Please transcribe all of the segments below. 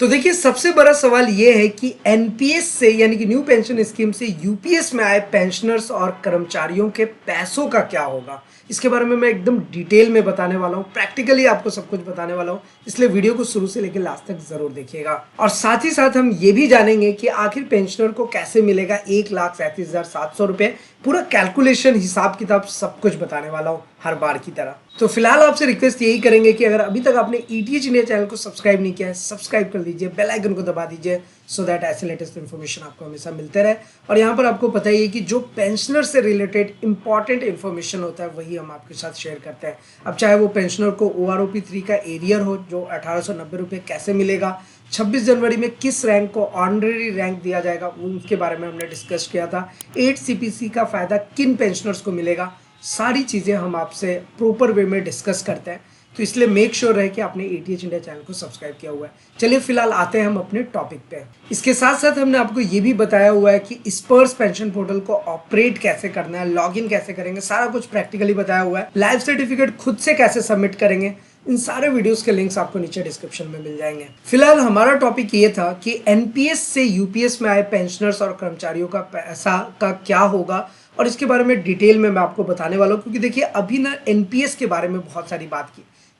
तो देखिए सबसे बड़ा सवाल ये है कि एनपीएस से यानी कि न्यू पेंशन स्कीम से यूपीएस में आए पेंशनर्स और कर्मचारियों के पैसों का क्या होगा। इसके बारे में मैं एकदम डिटेल में बताने वाला हूँ, प्रैक्टिकली आपको सब कुछ बताने वाला हूँ, इसलिए वीडियो को शुरू से लेकर लास्ट तक जरूर देखिएगा। और साथ ही साथ हम ये भी जानेंगे कि आखिर पेंशनर को कैसे मिलेगा 1,37,700 रुपये। पूरा कैलकुलेशन, हिसाब किताब सब कुछ बताने वाला हूँ हर बार की तरह। तो फिलहाल आपसे रिक्वेस्ट यही करेंगे कि अगर अभी तक आपने ईटीएच इंडिया चैनल को सब्सक्राइब नहीं किया है, सब्सक्राइब कर दीजिए, बेल आइकन को दबा दीजिए, सो दैट ऐसे लेटेस्ट इन्फॉर्मेशन आपको हमेशा मिलते रहे। और यहाँ पर आपको पता ही है कि जो पेंशनर से रिलेटेड इंपॉर्टेंट इन्फॉर्मेशन होता है वही हम आपके साथ शेयर करते हैं। अब चाहे वो पेंशनर को OROP3 का एरियर हो जो 1890 रुपये कैसे मिलेगा, 26 जनवरी में किस रैंक को ऑनरेरी रैंक दिया जाएगा उनके बारे में हमने डिस्कस किया था, 8 CPC का फायदा किन पेंशनर्स को मिलेगा, सारी चीज़ें हम आपसे प्रॉपर वे में डिस्कस करते हैं। तो इसलिए मेक श्योर रहे कि आपने ईटीएच इंडिया चैनल को सब्सक्राइब किया हुआ है। चलिए फिलहाल आते हैं हम अपने टॉपिक पे। इसके साथ साथ हमने आपको ये भी बताया हुआ है कि स्पर्श पेंशन पोर्टल को ऑपरेट कैसे करना है, लॉगिन कैसे करेंगे, सारा कुछ प्रैक्टिकली बताया हुआ है। लाइफ सर्टिफिकेट खुद से कैसे सबमिट करेंगे, इन सारे वीडियोस के लिंक्स आपको नीचे डिस्क्रिप्शन में मिल जाएंगे। फिलहाल हमारा टॉपिक ये था कि एनपीएस से यूपीएस में आए पेंशनर्स और कर्मचारियों का पैसा का क्या होगा, और इसके बारे में डिटेल में मैं आपको बताने वाला हूँ। क्योंकि देखिए अभी ना एनपीएस के बारे में बहुत सारी बात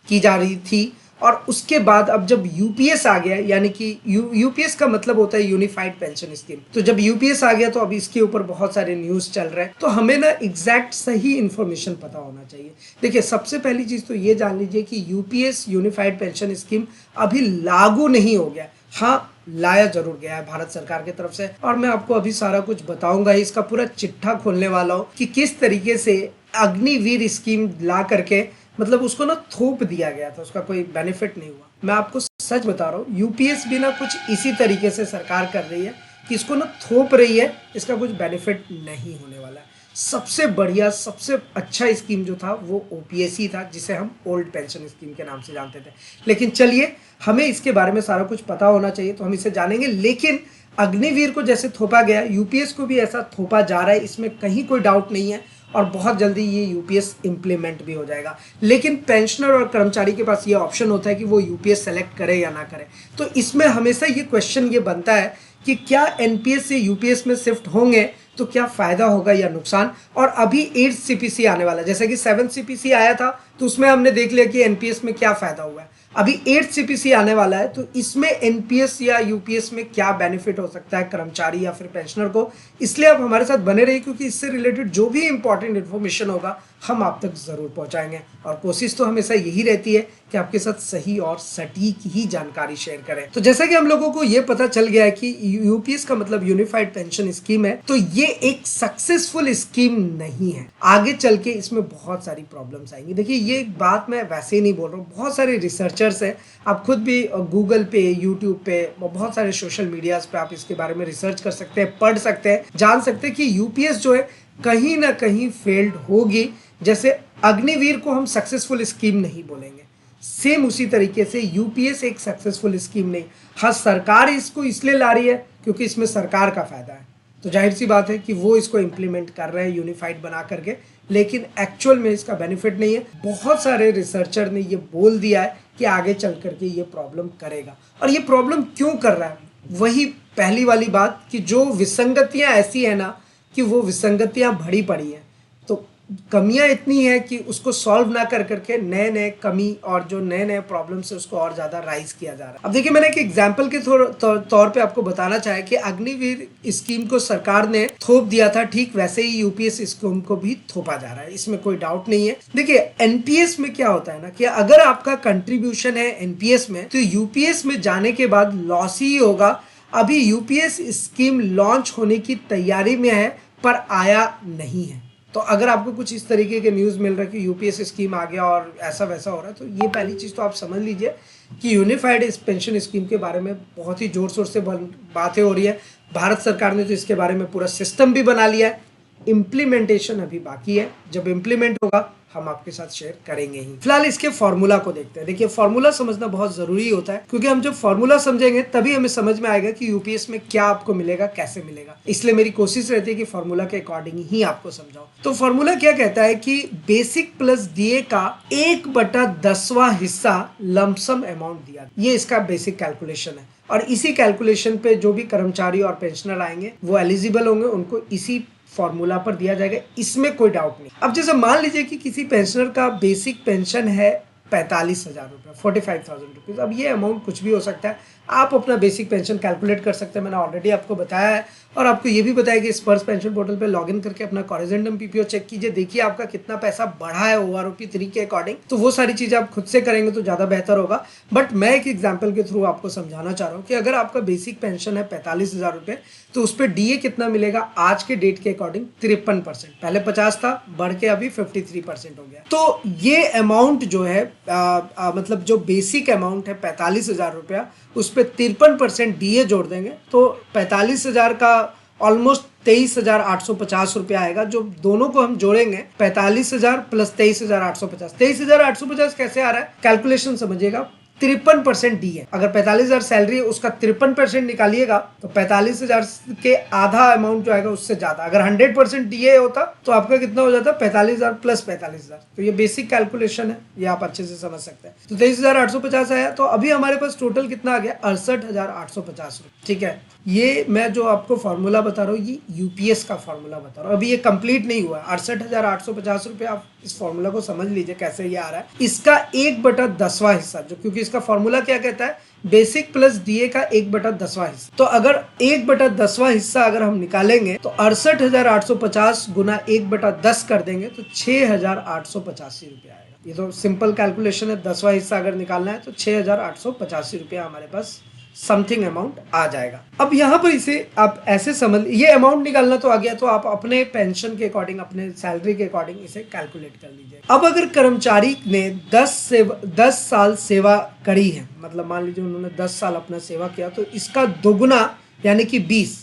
की जा रही थी, और उसके बाद अब जब यूपीएस आ गया, यानी कि यूपीएस का मतलब होता है यूनिफाइड पेंशन स्कीम, तो जब यूपीएस आ गया तो अब इसके ऊपर बहुत सारे न्यूज़ चल रहे हैं। तो हमें ना एग्जैक्ट सही इन्फॉर्मेशन पता होना चाहिए। देखिए सबसे पहली चीज़ तो ये जान लीजिए कि यूपीएस यूनिफाइड पेंशन स्कीम अभी लागू नहीं हो गया, हाँ लाया जरूर गया है भारत सरकार की तरफ से, और मैं आपको अभी सारा कुछ बताऊंगा, इसका पूरा चिट्ठा खोलने वाला हूँ कि किस तरीके से अग्निवीर स्कीम ला करके मतलब उसको ना थोप दिया गया था, उसका कोई बेनिफिट नहीं हुआ। मैं आपको सच बता रहा हूँ, यूपीएस भी ना कुछ इसी तरीके से सरकार कर रही है कि इसको ना थोप रही है, इसका कुछ बेनिफिट नहीं होने वाला है। सबसे बढ़िया सबसे अच्छा स्कीम जो था वो ओपीएससी था, जिसे हम ओल्ड पेंशन स्कीम के नाम से जानते थे। लेकिन चलिए हमें इसके बारे में सारा कुछ पता होना चाहिए तो हम इसे जानेंगे। लेकिन अग्निवीर को जैसे थोपा गया, यूपीएस को भी ऐसा थोपा जा रहा है, इसमें कहीं कोई डाउट नहीं है, और बहुत जल्दी ये यूपीएस इम्प्लीमेंट भी हो जाएगा। लेकिन पेंशनर और कर्मचारी के पास ये ऑप्शन होता है कि वो यूपीएस सेलेक्ट करे या ना करे। तो इसमें हमेशा ये क्वेश्चन ये बनता है कि क्या एनपीएस से यूपीएस में शिफ्ट होंगे तो क्या फायदा होगा या नुकसान। और अभी 8 CPC आने वाला है, जैसे कि 7 CPC आया था तो उसमें हमने देख लिया कि एनपीएस में क्या फायदा हुआ है। अभी 8 CPC आने वाला है, तो इसमें एनपीएस या यूपीएस में क्या बेनिफिट हो सकता है कर्मचारी या फिर पेंशनर को। इसलिए आप हमारे साथ बने रहिए, क्योंकि इससे रिलेटेड जो भी इंपॉर्टेंट इन्फॉर्मेशन होगा हम आप तक जरूर पहुंचाएंगे। और कोशिश तो हमेशा यही रहती है कि आपके साथ सही और सटीक ही जानकारी शेयर करें। तो जैसा कि हम लोगों को ये पता चल गया है कि यूपीएस का मतलब यूनिफाइड पेंशन स्कीम है, तो ये एक सक्सेसफुल स्कीम नहीं है। आगे चल के इसमें बहुत सारी प्रॉब्लम्स आएंगी। देखिए ये बात मैं वैसे ही नहीं बोल रहा हूँ, बहुत सारे रिसर्चर्स हैं, आप खुद भी गूगल पे, यूट्यूब पे, बहुत सारे सोशल मीडियाज पे आप इसके बारे में रिसर्च कर सकते हैं, पढ़ सकते हैं, जान सकते हैं कि यूपीएस जो है कहीं ना कहीं फेल्ड होगी। जैसे अग्निवीर को हम सक्सेसफुल स्कीम नहीं बोलेंगे, सेम उसी तरीके से यूपीएस एक सक्सेसफुल स्कीम नहीं। हाँ सरकार इसको इसलिए ला रही है क्योंकि इसमें सरकार का फायदा है, तो जाहिर सी बात है कि वो इसको इम्प्लीमेंट कर रहे हैं यूनिफाइड बना करके, लेकिन एक्चुअल में इसका बेनिफिट नहीं है। बहुत सारे रिसर्चर ने ये बोल दिया है कि आगे चल करके ये प्रॉब्लम करेगा। और ये प्रॉब्लम क्यों कर रहा है, वही पहली वाली बात कि जो विसंगतियां ऐसी है ना कि वो विसंगतियां भरी पड़ी हैं, तो कमियां इतनी है कि उसको सॉल्व ना कर करके नए नए कमी और जो नए नए प्रॉब्लम्स है उसको और ज़्यादा राइज किया जा रहा है। अब देखिए मैंने एक एग्जांपल के तौर पे आपको बताना चाहा कि अग्निवीर स्कीम को सरकार ने थोप दिया था, ठीक वैसे ही यूपीएस स्कीम को भी थोपा जा रहा है, इसमें कोई डाउट नहीं है। देखिए एनपीएस में क्या होता है ना कि अगर आपका कंट्रीब्यूशन है एनपीएस में तो यूपीएस में जाने के बाद लॉस ही होगा। अभी यूपीएस स्कीम लॉन्च होने की तैयारी में है पर आया नहीं है। तो अगर आपको कुछ इस तरीके के न्यूज़ मिल रहा है कि यूपीएस स्कीम आ गया और ऐसा वैसा हो रहा है, तो ये पहली चीज़ तो आप समझ लीजिए कि यूनिफाइड पेंशन स्कीम के बारे में बहुत ही ज़ोर शोर से बातें हो रही है। भारत सरकार ने तो इसके बारे में पूरा सिस्टम भी बना लिया है, इम्प्लीमेंटेशन अभी बाकी है। जब इम्प्लीमेंट होगा हम आपके साथ शेयर करेंगे ही। फिलहाल इसके फॉर्मूला को देखते हैं। देखिए फॉर्मूला समझना बहुत जरूरी होता है, क्योंकि हम जब फॉर्मूला समझेंगे तभी हमें समझ में आएगा कि यूपीएस में क्या आपको मिलेगा, कैसे मिलेगा। इसलिए मेरी कोशिश रहती है कि फॉर्मूला के अकॉर्डिंग ही आपको समझाओ। तो फॉर्मूला क्या कहता है कि बेसिक प्लस डीए का 1/10वां हिस्सा लमसम अमाउंट दिया, ये इसका बेसिक कैलकुलेशन है। और इसी कैलकुलेशन पे जो भी कर्मचारी और पेंशनर आएंगे वो एलिजिबल होंगे, उनको इसी फॉर्मूला पर दिया जाएगा, इसमें कोई डाउट नहीं। अब जैसे मान लीजिए कि किसी पेंशनर का बेसिक पेंशन है 45,000 रुपये, 45,000 रुपीज। अब ये अमाउंट कुछ भी हो सकता है, आप अपना बेसिक पेंशन कैलकुलेट कर सकते हैं, मैंने ऑलरेडी आपको बताया है। और आपको ये भी बताया कि स्पर्श पेंशन पोर्टल पे लॉगिन करके अपना कॉरिजेंडम पीपीओ चेक कीजिए, देखिए आपका कितना पैसा बढ़ा है ओआरओपी 3 के अकॉर्डिंग। तो वो सारी चीजें आप खुद से करेंगे तो ज्यादा बेहतर होगा। बट मैं एक एग्जाम्पल के थ्रू आपको समझाना चाह रहा हूँ कि अगर आपका बेसिक पेंशन है 45,000 रुपये, तो उस पर डीए कितना मिलेगा आज के डेट के अकॉर्डिंग 53%। पहले 50 था, बढ़ के अभी 53% हो गया। तो ये अमाउंट जो है मतलब जो बेसिक अमाउंट है 45,000 रुपया, उस पर 53% डीए जोड़ देंगे तो 45,000 का ऑलमोस्ट 23,850 रुपया आएगा। जो दोनों को हम जोड़ेंगे 45,000 प्लस 23,850, 23,850 कैसे आ रहा है, कैलकुलेशन समझिएगा। 53% डी है। अगर 45,000 सैलरी है, उसका 53% निकालिएगा तो 45,000 के आधा अमाउंट जो आएगा उससे ज्यादा। अगर 100% डीए होता तो आपका कितना हो जाता, 45,000 प्लस 45,000। तो ये बेसिक कैलकुलेशन है, ये आप अच्छे से समझ सकते हैं। तो 23,850 आया, तो अभी हमारे पास टोटल कितना आ गया, 68,850 रुपये। ठीक है, ये मैं जो आपको फॉर्मूला बता रहा हूँ ये यूपीएस का फॉर्मूला बता रहा हूँ, अभी ये कंप्लीट नहीं हुआ। 68,850 रुपये, आप इस फॉर्मूला को समझ लीजिए कैसे ये आ रहा है। इसका 1/10वां हिस्सा, जो क्योंकि इसका फॉर्मूला क्या कहता है, बेसिक प्लस डीए का 1/10वां हिस्सा। तो अगर 1/10वां हिस्सा अगर हम निकालेंगे तो 68,850 गुना 1/10 कर देंगे तो 6,885 रुपये आएगा। ये तो सिंपल कैलकुलेशन है, 10वां हिस्सा अगर निकालना है तो 6,885 रुपया हमारे पास समथिंग अमाउंट आ जाएगा। अब यहाँ पर इसे आप ऐसे समझ, ये अमाउंट निकालना तो आ गया, तो आप अपने पेंशन के अकॉर्डिंग, अपने सैलरी के अकॉर्डिंग इसे कैलकुलेट कर लीजिए। अब अगर कर्मचारी ने 10 साल सेवा करी है, मतलब मान लीजिए उन्होंने 10 साल अपना सेवा किया, तो इसका दोगुना यानी कि 20,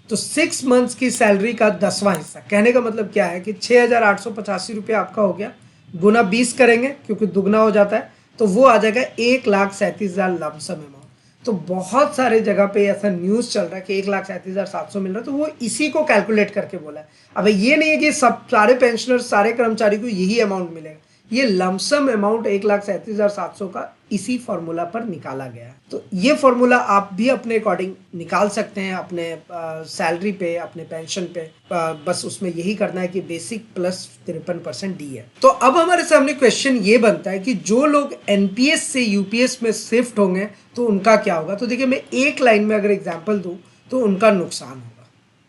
तो 6 मंथ्स की सैलरी का 10वां हिस्सा। कहने का मतलब क्या है कि 6,885 रुपये आपका हो गया, गुना 20 करेंगे क्योंकि दुगना हो जाता है, तो वो आ जाएगा 1,37,000 लमसम अमाउंट। तो बहुत सारे जगह पे ऐसा न्यूज़ चल रहा है कि 1,37,700 मिल रहा है, तो वो इसी को कैलकुलेट करके बोला है। अब ये नहीं है कि सब सारे पेंशनर, सारे कर्मचारी को यही अमाउंट मिलेगा, ये लमसम अमाउंट 1,37,700 का इसी फॉर्मूला पर निकाला गया है। तो ये फॉर्मूला आप भी अपने अकॉर्डिंग निकाल सकते हैं, अपने सैलरी पे, अपने पेंशन पे। बस उसमें यही करना है कि बेसिक प्लस 53% डी है। तो अब हमारे सामने क्वेश्चन ये बनता है कि जो लोग एनपीएस से यूपीएस में शिफ्ट होंगे तो उनका क्या होगा। तो देखिए, मैं एक लाइन में अगर एग्जाम्पल दूं तो उनका नुकसान होगा।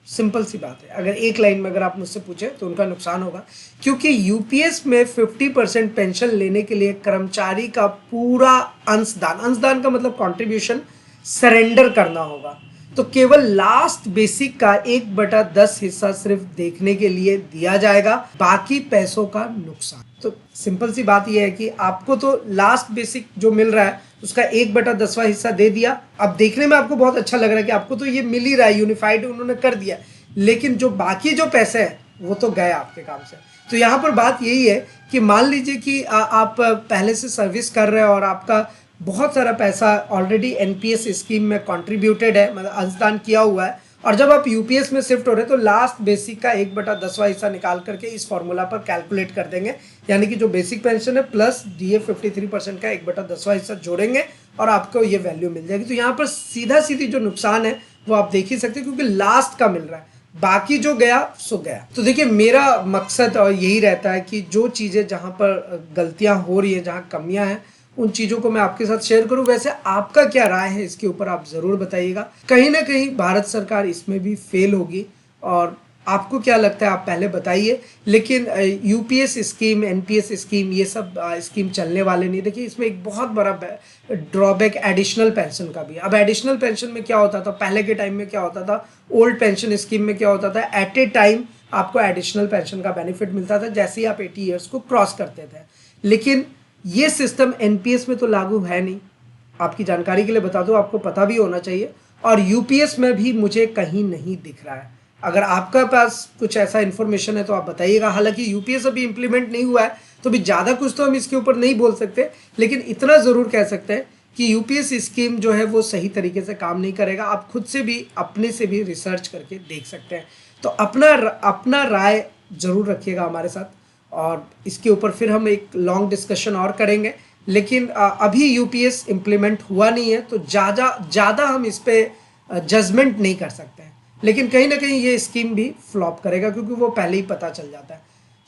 सिंपल सी बात है, अगर एक लाइन में अगर आप मुझसे पूछे तो उनका नुकसान होगा, क्योंकि यूपीएस में 50% पेंशन लेने के लिए कर्मचारी का पूरा अंशदान का मतलब कंट्रीब्यूशन सरेंडर करना होगा। तो केवल लास्ट बेसिक का 1/10 हिस्सा सिर्फ देखने के लिए दिया जाएगा, बाकी पैसों का नुकसान। तो सिंपल सी बात यह है कि आपको तो लास्ट बेसिक जो मिल रहा है उसका 1/10वां हिस्सा दे दिया। अब देखने में आपको बहुत अच्छा लग रहा है कि आपको तो ये मिल ही रहा है, यूनिफाइड उन्होंने कर दिया, लेकिन जो बाकी जो पैसे हैं वो तो गए आपके काम से। तो यहाँ पर बात यही है कि मान लीजिए कि आप पहले से सर्विस कर रहे हैं और आपका बहुत सारा पैसा ऑलरेडी एनपीएस स्कीम में कंट्रीब्यूटेड है, मतलब अंशदान किया हुआ है, और जब आप यूपीएस में शिफ्ट हो रहे हैं तो लास्ट बेसिक का 1/10वां हिस्सा निकाल करके इस फॉर्मूला पर कैलकुलेट कर देंगे, यानी कि जो बेसिक पेंशन है प्लस डीए 53% का 1/10वां हिस्सा जोड़ेंगे और आपको ये वैल्यू मिल जाएगी। तो यहाँ पर सीधा सीधी जो नुकसान है वो आप देख ही सकते हैं, क्योंकि लास्ट का मिल रहा है, बाकी जो गया सो गया। तो देखिए, मेरा मकसद और यही रहता है कि जो चीज़ें जहाँ पर गलतियाँ हो रही हैं, जहाँ कमियाँ हैं, उन चीज़ों को मैं आपके साथ शेयर करूं। वैसे आपका क्या राय है इसके ऊपर, आप ज़रूर बताइएगा। कहीं ना कहीं भारत सरकार इसमें भी फेल होगी, और आपको क्या लगता है आप पहले बताइए। लेकिन यूपीएस स्कीम, एनपीएस स्कीम, ये सब स्कीम चलने वाले नहीं। देखिए, इसमें एक बहुत बड़ा ड्रॉबैक एडिशनल पेंशन का भी है। अब एडिशनल पेंशन में क्या होता था, पहले के टाइम में क्या होता था, ओल्ड पेंशन स्कीम में क्या होता था, एट ए टाइम आपको एडिशनल पेंशन का बेनिफिट मिलता था जैसे ही आप 80 ईयर्स को क्रॉस करते थे। लेकिन ये सिस्टम एनपीएस में तो लागू है नहीं, आपकी जानकारी के लिए बता दूं, आपको पता भी होना चाहिए। और यूपीएस में भी मुझे कहीं नहीं दिख रहा है। अगर आपका पास कुछ ऐसा इन्फॉर्मेशन है तो आप बताइएगा। हालांकि यूपीएस अभी इम्प्लीमेंट नहीं हुआ है तो भी ज़्यादा कुछ तो हम इसके ऊपर नहीं बोल सकते, लेकिन इतना ज़रूर कह सकते हैं कि यूपीएस स्कीम जो है वो सही तरीके से काम नहीं करेगा। आप खुद से भी अपने से भी रिसर्च करके देख सकते हैं। तो अपना अपना राय ज़रूर रखिएगा हमारे साथ, और इसके ऊपर फिर हम एक लॉन्ग डिस्कशन और करेंगे। लेकिन अभी यूपीएस इम्प्लीमेंट हुआ नहीं है तो ज़्यादा हम इस पर जजमेंट नहीं कर सकते हैं। लेकिन कहीं ना कहीं ये स्कीम भी फ्लॉप करेगा क्योंकि वो पहले ही पता चल जाता है।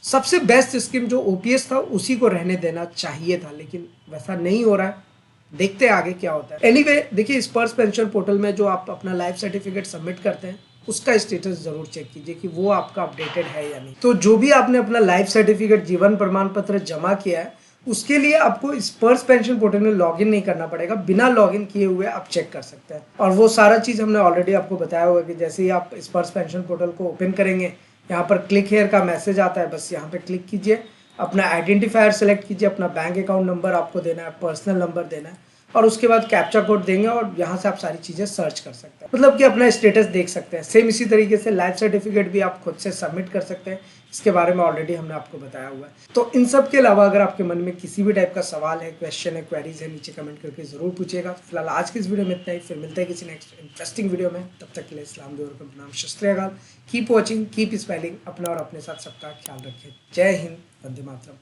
सबसे बेस्ट स्कीम जो ओपीएस था उसी को रहने देना चाहिए था, लेकिन वैसा नहीं हो रहा है। देखते हैं आगे क्या होता है। एनीवे देखिए, स्पर्श पेंशन पोर्टल में जो आप अपना लाइफ सर्टिफिकेट सबमिट करते हैं उसका स्टेटस जरूर चेक कीजिए कि वो आपका अपडेटेड है या नहीं। तो जो भी आपने अपना लाइफ सर्टिफिकेट, जीवन प्रमाण पत्र जमा किया है, उसके लिए आपको स्पर्श पेंशन पोर्टल में लॉगिन नहीं करना पड़ेगा। बिना लॉगिन किए हुए आप चेक कर सकते हैं, और वो सारा चीज़ हमने ऑलरेडी आपको बताया हुआ कि जैसे ही आप स्पर्श पेंशन पोर्टल को ओपन करेंगे, यहाँ पर क्लिक हेयर का मैसेज आता है, बस यहाँ पे क्लिक कीजिए, अपना आइडेंटिफायर सेलेक्ट कीजिए, अपना बैंक अकाउंट नंबर आपको देना है, पर्सनल नंबर देना है, और उसके बाद कैप्चा कोड देंगे और यहाँ से आप सारी चीज़ें सर्च कर सकते हैं, मतलब कि अपना स्टेटस देख सकते हैं। सेम इसी तरीके से लाइफ सर्टिफिकेट भी आप खुद से सबमिट कर सकते हैं, इसके बारे में ऑलरेडी हमने आपको बताया हुआ है। तो इन सब के अलावा अगर आपके मन में किसी भी टाइप का सवाल है, क्वेश्चन है, क्वेरीज है, नीचे कमेंट करके जरूर पूछिएगा। फिलहाल आज की इस वीडियो में इतना ही, फिर मिलते हैं किसी नेक्स्ट इंटरेस्टिंग वीडियो में। तब तक के लिए इस्लाम दुआ और नाम शस्त्र कीप वॉचिंग, कीप स्पेलिंग। अपना और अपने साथ सबका ख्याल रखें। जय हिंद, वंदे मातरम।